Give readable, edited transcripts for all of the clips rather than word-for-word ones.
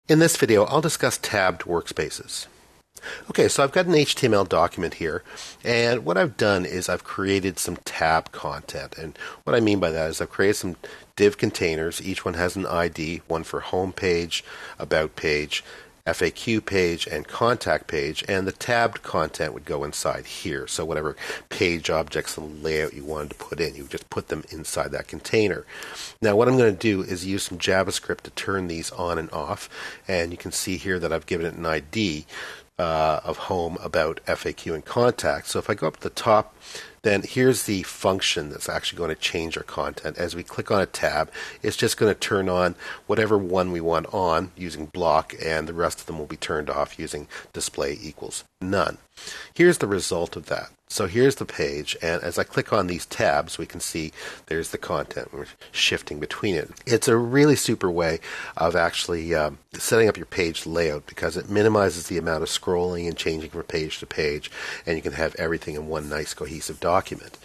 In this video, I'll discuss tabbed workspaces. Okay, so I've got an HTML document here, and what I've done is I've created some tab content. And what I mean by that is I've created some div containers. Each one has an ID, one for home page, about page, FAQ page, and contact page, and the tabbed content would go inside here. So whatever page objects and layout you wanted to put in, you just put them inside that container. Now what I'm going to do is use some JavaScript to turn these on and off, and you can see here that I've given it an ID of home, about, FAQ, and contact. So if I go up to the top, then here's the function that's actually going to change our content. As we click on a tab, it's just going to turn on whatever one we want on using block, and the rest of them will be turned off using display equals none. Here's the result of that. So here's the page, and as I click on these tabs, we can see there's the content. We're shifting between it. It's a really super way of actually setting up your page layout, because it minimizes the amount of scrolling and changing from page to page, and you can have everything in one nice cohesive document.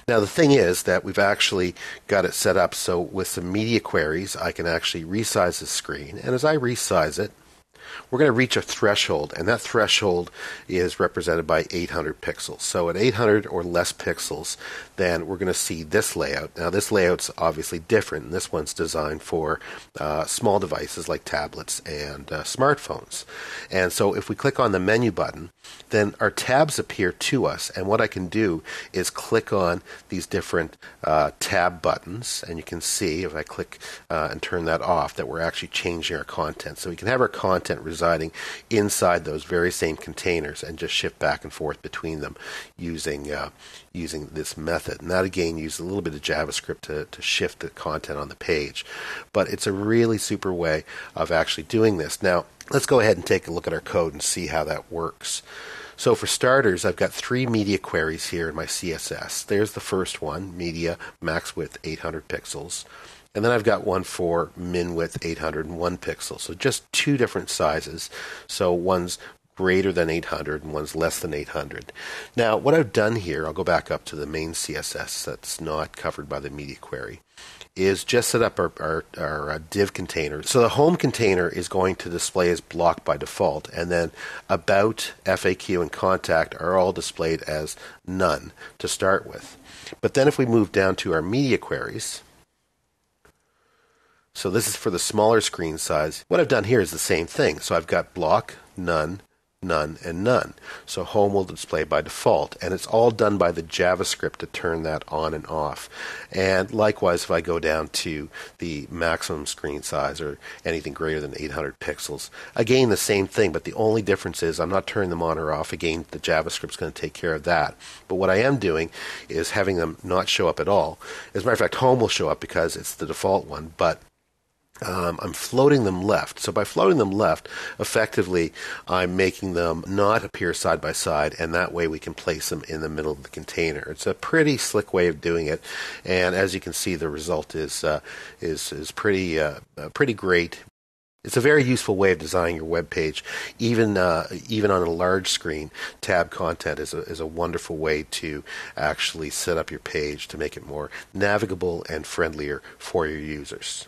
Now the thing is that we've actually got it set up so with some media queries I can actually resize the screen, and as I resize it, we're going to reach a threshold, and that threshold is represented by 800 pixels. So at 800 or less pixels, then we're going to see this layout. Now this layout's obviously different. This one's designed for small devices like tablets and smartphones. And so if we click on the menu button, then our tabs appear to us, and what I can do is click on these different tab buttons, and you can see if I click and turn that off that we're actually changing our content. So we can have our content residing inside those very same containers and just shift back and forth between them using this method. And that again uses a little bit of JavaScript to shift the content on the page. But it's a really super way of actually doing this. Now let's go ahead and take a look at our code and see how that works. So for starters, I've got 3 media queries here in my CSS. There's the first one, media, max width 800 pixels. And then I've got one for min width 801 pixels. So just 2 different sizes. So one's greater than 800 and one's less than 800. Now what I've done here, I'll go back up to the main CSS that's not covered by the media query, is just set up our div container. So the home container is going to display as block by default, and then about, FAQ, and contact are all displayed as none to start with. But then if we move down to our media queries, so this is for the smaller screen size, what I've done here is the same thing. So I've got block, none, none, and none. So home will display by default, and it's all done by the JavaScript to turn that on and off. And likewise, if I go down to the maximum screen size or anything greater than 800 pixels, again the same thing, but the only difference is I'm not turning them on or off. Again, the JavaScript's going to take care of that. But what I am doing is having them not show up at all. As a matter of fact, home will show up because it's the default one, but I'm floating them left. So by floating them left, effectively, I'm making them not appear side by side, and that way we can place them in the middle of the container. It's a pretty slick way of doing it, and as you can see, the result is pretty great. It's a very useful way of designing your web page. Even on a large screen, tab content is a wonderful way to actually set up your page to make it more navigable and friendlier for your users.